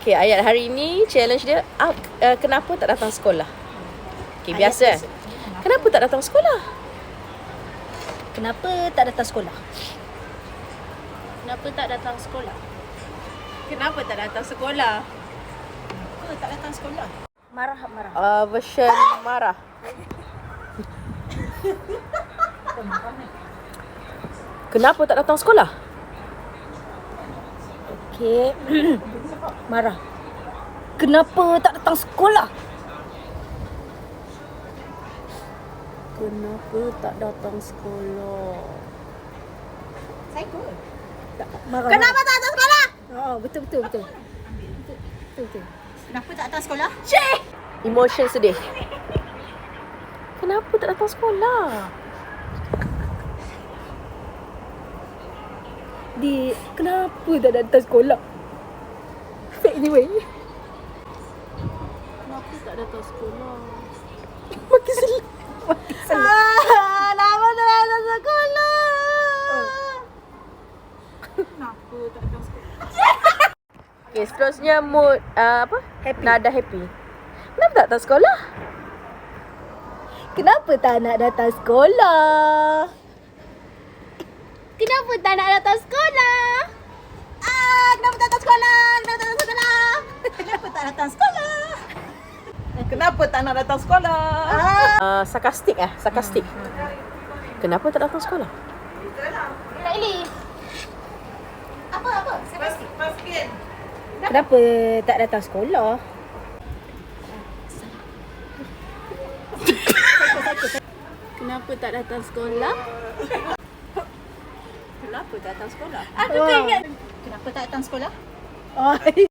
Okay, ayat hari ini challenge dia kenapa tak datang sekolah? Okay, biasa. Kenapa tak datang sekolah? Kenapa tak datang sekolah? Kenapa tak datang sekolah? Kenapa tak datang sekolah? Kenapa tak datang sekolah? Marah. Version marah. Kenapa tak datang sekolah? Okey. Marah. Kenapa tak datang sekolah? Kenapa tak datang sekolah? Psycho. Marah. Kenapa tak datang sekolah? Oh, betul. Betul. Kenapa tak datang sekolah? Emotion sedih. Kenapa tak datang sekolah? Kenapa tak datang sekolah? Anyway. Kenapa tak datang sekolah? Makin selak. Kenapa tak datang sekolah? Kenapa tak datang sekolah? Okay, seterusnya mood Happy. Nada happy. Kenapa tak datang sekolah? Kenapa tak nak datang sekolah? Kenapa tak nak datang sekolah? Kenapa tak datang sekolah? Kenapa tak datang sekolah? Kenapa tak datang sekolah? Kenapa tak nak datang sekolah? Sarkastik. Kenapa tak datang sekolah? Kak Ili. Apa? Maskin. Kenapa tak datang sekolah? Kenapa tak datang sekolah? Kenapa tak datang sekolah? Aku tak ingat. Kenapa tak datang sekolah?